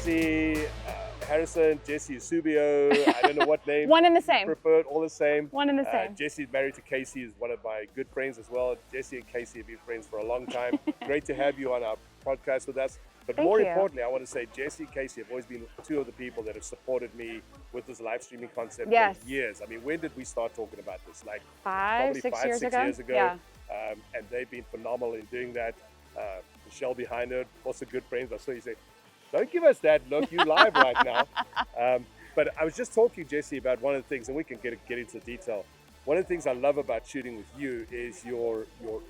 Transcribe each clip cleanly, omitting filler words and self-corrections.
Jessie Harrison, Jessie Subio, I don't know what name. One and the same. Preferred, all the same. One and the same. Jessie's married to Casey, is one of my good friends as well. Jessie and Casey have been friends for a long time. Great to have you on our podcast with us. But more importantly, I want to say Jessie and Casey have always been two of the people that have supported me with this live streaming concept for years. I mean, when did we start talking about this? Like Probably 5, 6 years ago. Yeah. And they've been phenomenal in doing that. Michelle behind her, also good friends. I saw you say, don't give us that look, you live right now. But I was just talking to Jessie about one of the things, and we can get into detail. One of the things I love about shooting with you is your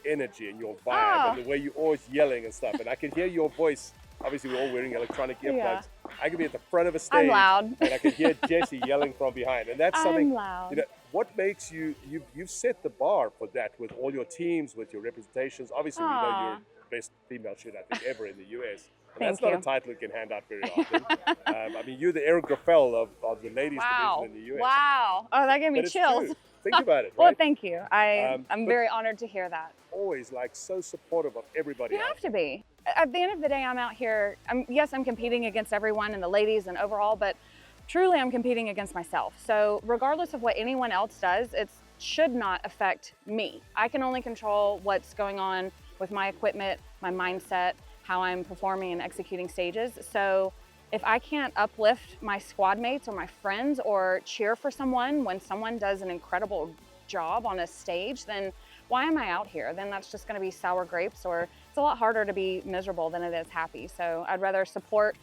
energy and your vibe and the way you're always yelling and stuff. And I can hear your voice. Obviously, we're all wearing electronic earplugs. Yeah. I can be at the front of a stage. I'm loud. And I can hear Jessie yelling from behind. And that's something, I'm loud. you know, what makes you've set the bar for that with all your teams, with your representations. Obviously, we know you're the best female shooter, I think, ever in the US. And that's not a title you can hand out very often. I mean, you're the Aaron Graffel of the ladies division in the US. Wow. Oh, that gave me chills. True. Think about it, right? Well, thank you. I'm very honored to hear that. Always like so supportive of everybody else. You have to be. At the end of the day, I'm out here. Yes, I'm competing against everyone and the ladies and overall, but truly I'm competing against myself. So regardless of what anyone else does, it should not affect me. I can only control what's going on with my equipment, my mindset, how I'm performing and executing stages. So if I can't uplift my squad mates or my friends or cheer for someone when someone does an incredible job on a stage, then why am I out here? Then that's just gonna be sour grapes, or it's a lot harder to be miserable than it is happy. So I'd rather support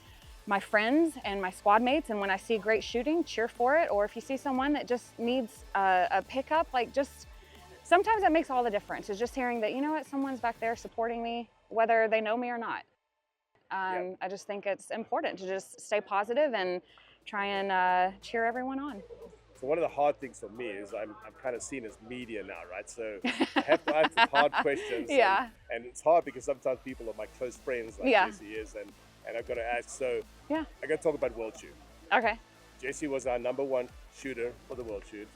my friends and my squad mates, and when I see great shooting, cheer for it. Or if you see someone that just needs a pickup, like just, sometimes that makes all the difference, is just hearing that, you know what, someone's back there supporting me, whether they know me or not. I just think it's important to just stay positive and try and cheer everyone on. So one of the hard things for me is I'm kind of seen as media now, right? So I have to ask hard questions. And it's hard because sometimes people are my close friends, like Jessie is, and I've got to ask. So I got to talk about World Shoot. Okay. Jessie was our #1 shooter for the World Shoot,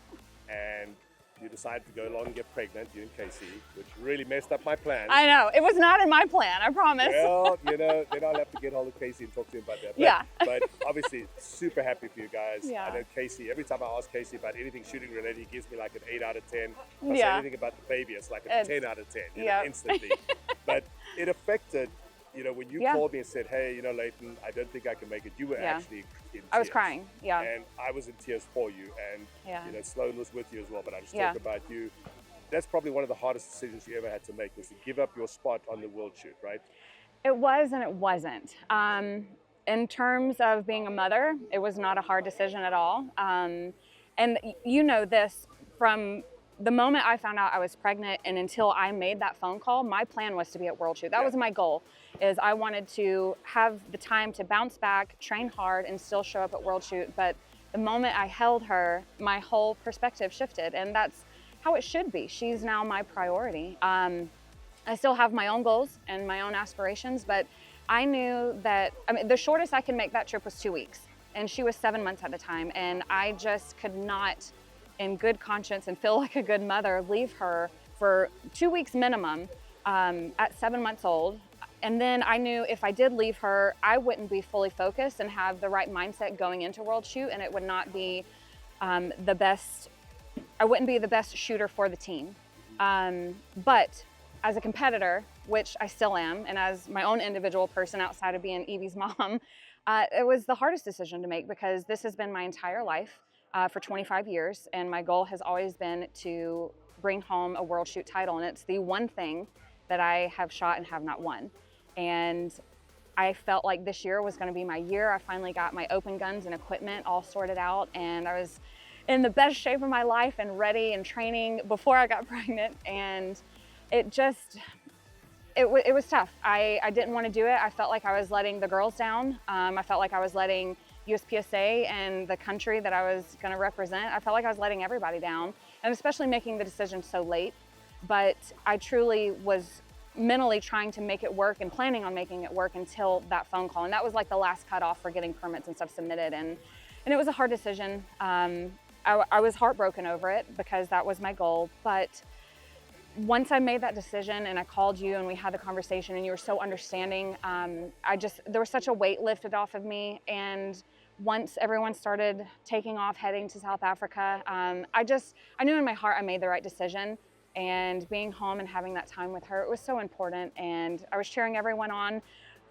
and you decided to go along and get pregnant, you and Casey, which really messed up my plans. I know. It was not in my plan, I promise. Well, you know, then I'll have to get hold of Casey and talk to him about that. But, but obviously, super happy for you guys. I know Casey, every time I ask Casey about anything shooting related, he gives me like an 8 out of 10. If I say anything about the baby, it's like a 10 out of 10, you know, instantly. But it affected, you know, when you called me and said, hey, you know, Leighton, I don't think I can make it, you were actually in tears. I was crying, And I was in tears for you, and you know, Sloan was with you as well, but I just talk about you. That's probably one of the hardest decisions you ever had to make, was to give up your spot on the World Shoot, right? It was and it wasn't. In terms of being a mother, it was not a hard decision at all. And you know this, from the moment I found out I was pregnant and until I made that phone call, my plan was to be at World Shoot. That was my goal, is I wanted to have the time to bounce back, train hard, and still show up at World Shoot. But the moment I held her, my whole perspective shifted, and that's how it should be. She's now my priority. I still have my own goals and my own aspirations, but I knew that, I mean, the shortest I could make that trip was 2 weeks, and she was 7 months at the time, and I just could not, in good conscience and feel like a good mother, leave her for 2 weeks minimum at 7 months old. And then I knew if I did leave her, I wouldn't be fully focused and have the right mindset going into World Shoot, and it would not be the best, I wouldn't be the best shooter for the team. But as a competitor, which I still am, and as my own individual person outside of being Evie's mom, it was the hardest decision to make, because this has been my entire life. For 25 years, and my goal has always been to bring home a World Shoot title, and it's the one thing that I have shot and have not won. And I felt like this year was going to be my year. I finally got my open guns and equipment all sorted out, and I was in the best shape of my life and ready and training before I got pregnant, and it just, it was tough. I didn't want to do it. I felt like I was letting the girls down. I felt like I was letting USPSA and the country that I was going to represent, I felt like I was letting everybody down, and especially making the decision so late. But I truly was mentally trying to make it work and planning on making it work until that phone call. And that was like the last cutoff for getting permits and stuff submitted. And it was a hard decision. I was heartbroken over it, because that was my goal. But once I made that decision and I called you and we had the conversation and you were so understanding, there was such a weight lifted off of me. And once everyone started taking off, heading to South Africa, I knew in my heart I made the right decision. And being home and having that time with her, it was so important. And I was cheering everyone on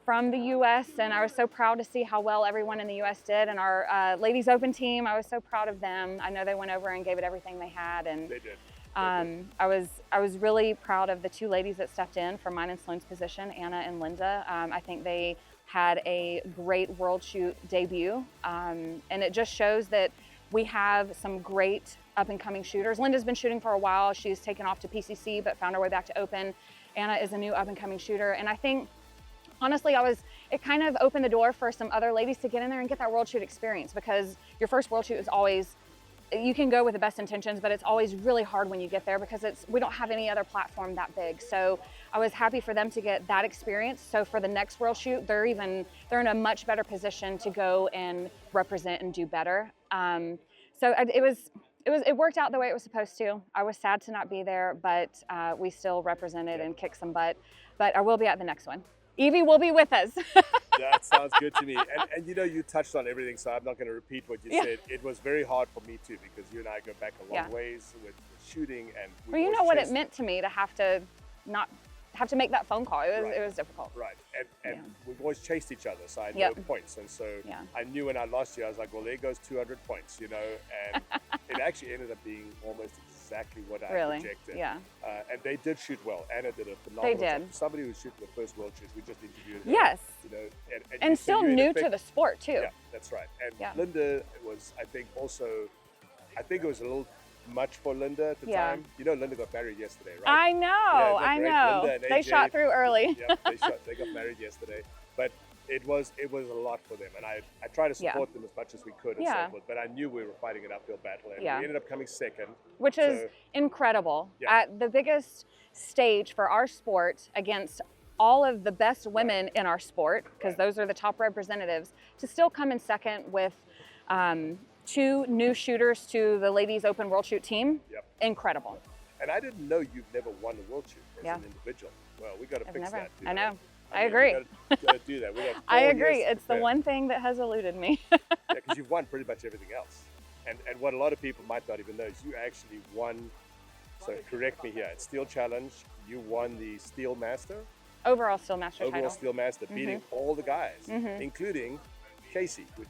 from the U.S. and I was so proud to see how well everyone in the U.S. did. And our ladies open team, I was so proud of them. I know they went over and gave it everything they had. And They did. I was really proud of the two ladies that stepped in for mine and Sloane's position, Anna and Linda. I think they had a great World Shoot debut, and it just shows that we have some great up-and-coming shooters. Linda's been shooting for a while. She's taken off to PCC, but found her way back to Open. Anna is a new up-and-coming shooter, and I think, honestly, it kind of opened the door for some other ladies to get in there and get that World Shoot experience, because your first World Shoot is always, you can go with the best intentions, but it's always really hard when you get there because we don't have any other platform that big. So I was happy for them to get that experience. So for the next World Shoot, they're in a much better position to go and represent and do better. It worked out the way it was supposed to. I was sad to not be there, but we still represented and kicked some butt. But I will be at the next one. Evie will be with us. That sounds good to me. And you touched on everything, so I'm not going to repeat what you said. It was very hard for me too, because you and I go back a long ways with shooting. And well, you know what it meant to me to have to make that phone call. It was difficult. Right. And we've always chased each other, so I know points. And so I knew when I lost you, I was like, well, there goes 200 points, and it actually ended up being almost exactly what I projected. Yeah. And they did shoot well. Anna did a phenomenal job. Somebody who's shooting the first World Shoot, we just interviewed her. Yes. And still new to the sport too. Yeah, that's right. And Linda was, I think it was a little much for Linda at the time. Linda got married yesterday, right? I know. Linda and they AJ, shot through early. They got married yesterday. But it was a lot for them, and I tried to support them as much as we could and so forth, but I knew we were fighting an uphill battle, and we ended up coming second. Which is incredible. At the biggest stage for our sport, against all of the best women in our sport, because those are the top representatives, to still come in second with two new shooters to the Ladies Open World Shoot team, incredible. And I didn't know you've never won a World Shoot as an individual. Well, we got to fix that. I know. I agree. We got to do that. We got 4 I agree. years it's the one thing that has eluded me. Because you've won pretty much everything else. And what a lot of people might not even know is you actually won, so correct me here, at Steel Challenge, you won the Steel Master. Overall Steel Master title. Overall Steel Master, beating all the guys, including Casey, which...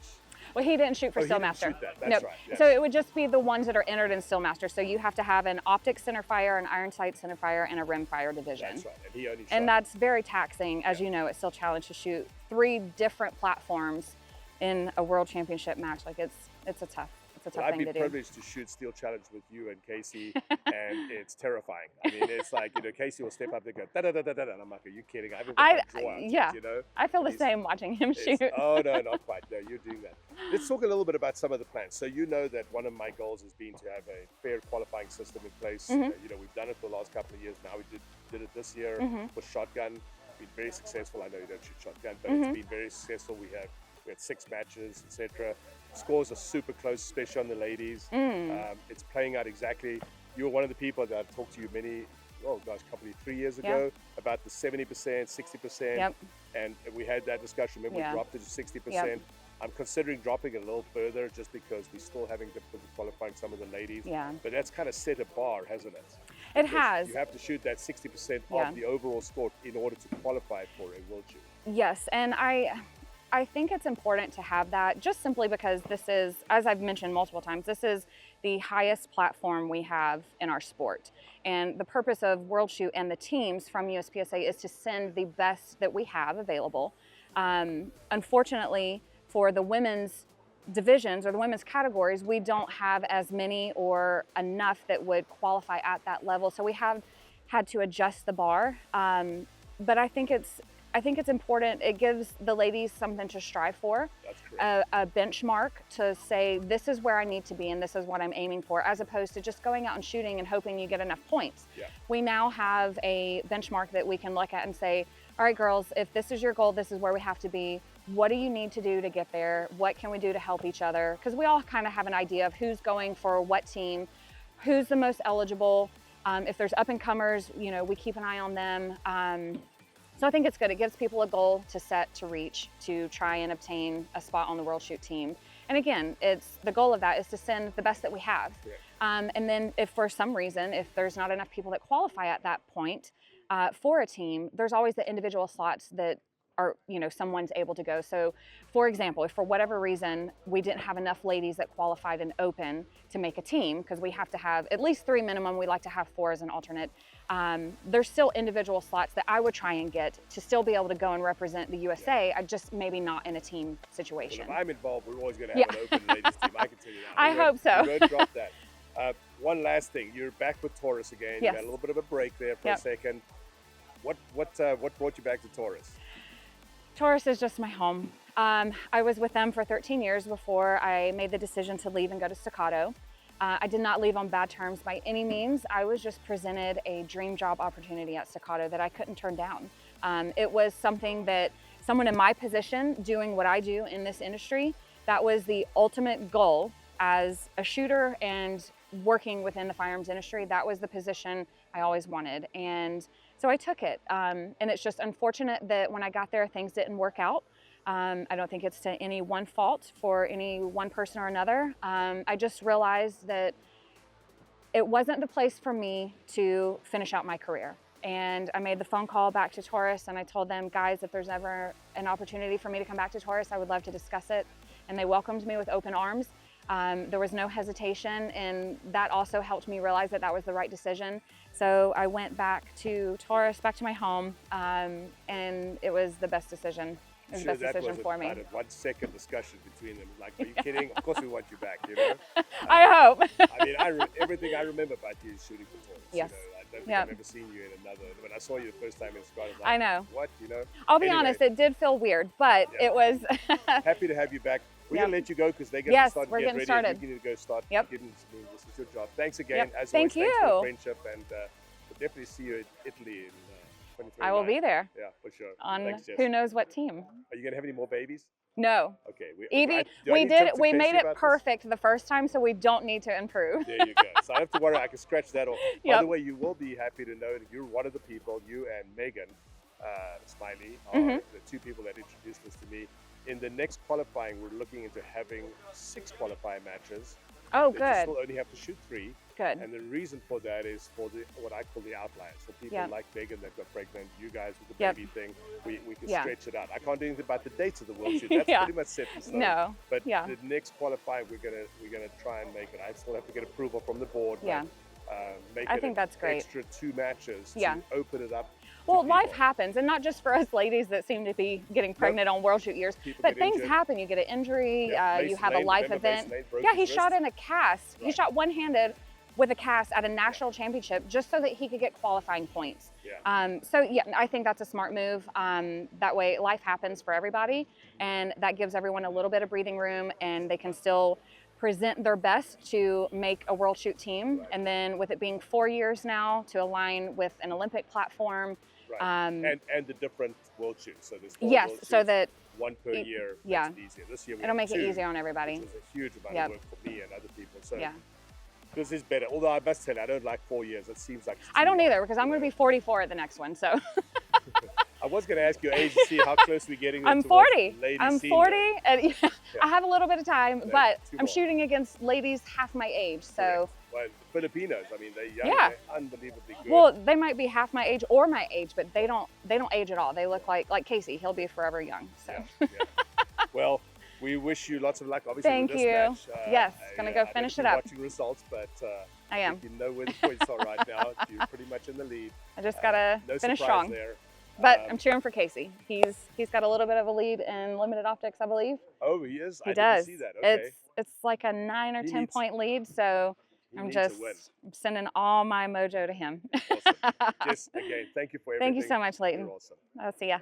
Well, he didn't shoot for Steel Master. Shoot that. That's right. Yes. So it would just be the ones that are entered in Steel Master. So you have to have an optic centerfire, an iron sight centerfire, and a rimfire division. That's right. And he only shot. And that's very taxing, as you know, at Steel Challenge to shoot 3 different platforms in a world championship match. Like it's a tough thing to do. I've been privileged to shoot Steel Challenge with you and Casey, and it's terrifying. I mean, it's like, Casey will step up and go, da-da-da-da-da, and I'm like, are you kidding? I feel the same watching him shoot. Oh, no, not quite. No, you're doing that. Let's talk a little bit about some of the plans. So you know that one of my goals has been to have a fair qualifying system in place. We've done it for the last couple of years. Now we did it this year with shotgun. It's been very successful. I know you don't shoot shotgun, but it's been very successful. We had 6 matches, etc. Scores are super close, especially on the ladies. It's playing out exactly. You were one of the people that I talked to you probably 3 years ago about the 70%, 60%. And we had that discussion. Remember, we dropped it to 60%. I'm considering dropping it a little further just because we're still having difficulty qualifying some of the ladies. But that's kind of set a bar, hasn't it? It has. You have to shoot that 60% of the overall score in order to qualify for a World Shoot. Yes, and I think it's important to have that just simply because this is, as I've mentioned multiple times, this is the highest platform we have in our sport. And the purpose of World Shoot and the teams from USPSA is to send the best that we have available. Unfortunately, for the women's divisions or the women's categories, we don't have as many or enough that would qualify at that level. So we have had to adjust the bar. But I think it's important. It gives the ladies something to strive for, a benchmark to say, this is where I need to be and this is what I'm aiming for, as opposed to just going out and shooting and hoping you get enough points. We now have a benchmark that we can look at and say, all right, girls, if this is your goal, this is where we have to be. What do you need to do to get there? What can we do to help each other? Because we all kind of have an idea of who's going for what team, who's the most eligible. If there's up and comers, you know, we keep an eye on them. So I think it's good. It gives people a goal to set, to reach, to try and obtain a spot on the World Shoot team. And again, it's the goal of that is to send the best that we have. Yeah. And then if for some reason, if there's not enough people that qualify at that point for a team, there's always the individual slots that are, you know, someone's able to go. So for example, if for whatever reason we didn't have enough ladies that qualified in open to make a team, because we have to have at least 3 minimum, we like to have 4 as an alternate, there's still individual slots that I would try and get to still be able to go and represent the USA. I just maybe not in a team situation. Well, if I'm involved, we're always going to have an open ladies team. I can tell you that. I hope so. We won't drop that. One last thing, you're back with Taurus again. Yes. You had a little bit of a break there for a second. What brought you back to Taurus? Taurus is just my home. I was with them for 13 years before I made the decision to leave and go to Staccato. I did not leave on bad terms by any means. I was just presented a dream job opportunity at Staccato that I couldn't turn down. It was something that someone in my position doing what I do in this industry, that was the ultimate goal as a shooter and working within the firearms industry. That was the position I always wanted. And so I took it. And it's just unfortunate that when I got there, things didn't work out. I don't think it's to any one fault for any one person or another. I just realized that it wasn't the place for me to finish out my career. And I made the phone call back to Taurus and I told them, guys, if there's ever an opportunity for me to come back to Taurus, I would love to discuss it. And they welcomed me with open arms. There was no hesitation, and that also helped me realize that that was the right decision. So I went back to Taurus, back to my home, and it was the best decision. It was the best decision for me. Kind of 1 second discussion between them. Like, are you kidding? Of course we want you back, you know? I hope. I mean, everything I remember about you is shooting for Taurus. Yes. You know, I don't think I've ever seen you in another. When I saw you the first time in Scotland, like, I know. What, you know? I'll be honest, it did feel weird, but it was. Happy to have you back. We're going to let you go because they're going to start getting ready. Started. You need to go start getting this is your job. Thanks again. As Thank always, you. Thanks for the friendship, and we'll definitely see you in Italy in 2029. I will be there. Yeah, for sure. On Thanks, Jess. who knows what team. Are you going to have any more babies? No. Okay. We made it perfect the first time, so we don't need to improve. There you go. So I don't have to worry. I can scratch that off. By the way, you will be happy to know that you're one of the people, you and Megan Smiley are the 2 people that introduced this to me. In the next qualifying, we're looking into having 6 qualifying matches. Oh, good. good. You still only have to shoot 3. Good. And the reason for that is for what I call the outliers. So people like Megan that got pregnant, you guys with the baby thing, we can stretch it out. I can't do anything about the dates of the World Shoot. That's pretty much set in stone. No. But the next qualifying, we're gonna try and make it. I still have to get approval from the board. Yeah. Make I think that's great. Extra 2 matches to open it up. Well, life happens, and not just for us ladies that seem to be getting pregnant on World Shoot years, but things happen. You get an injury, you have a life event. Yeah, he shot in a cast. He shot one-handed with a cast at a national championship just so that he could get qualifying points. So yeah, I think that's a smart move. That way life happens for everybody, and that gives everyone a little bit of breathing room, and they can still present their best to make a World Shoot team. And then with it being 4 years now to align with an Olympic platform. And the different World Shoots. So there's 4 World Shoots, so that 1 per year makes it easier. This year it'll make it easier on everybody. Which was a huge amount of work for me and other people. So this is better. Although I must tell you, I don't like 4 years. It seems like I don't either, because I'm going to be 44 at the next one. So I was going to ask you age to see how close we're getting. I'm 40. I'm 40, and I have a little bit of time, but I'm shooting against ladies half my age. So. Well, Filipinos, I mean, they're young, they're unbelievably good. Well, they might be half my age or my age, but they don't age at all. They look like Casey. He'll be forever young. So. Well, we wish you lots of luck. Obviously, Thank with you. this match. Yes, gonna go finish it up. Watching results, but I am. You know where the points are right now. You're pretty much in the lead. I just gotta finish strong. There. But I'm cheering for Casey. He's got a little bit of a lead in limited optics, I believe. Oh, he is. He I does. didn't see that. Okay. It's like a 9 or 10 point lead, so I'm sending all my mojo to him. Awesome. Jess, again, thank you for everything. Thank you so much, Leighton. You're awesome. I'll see ya.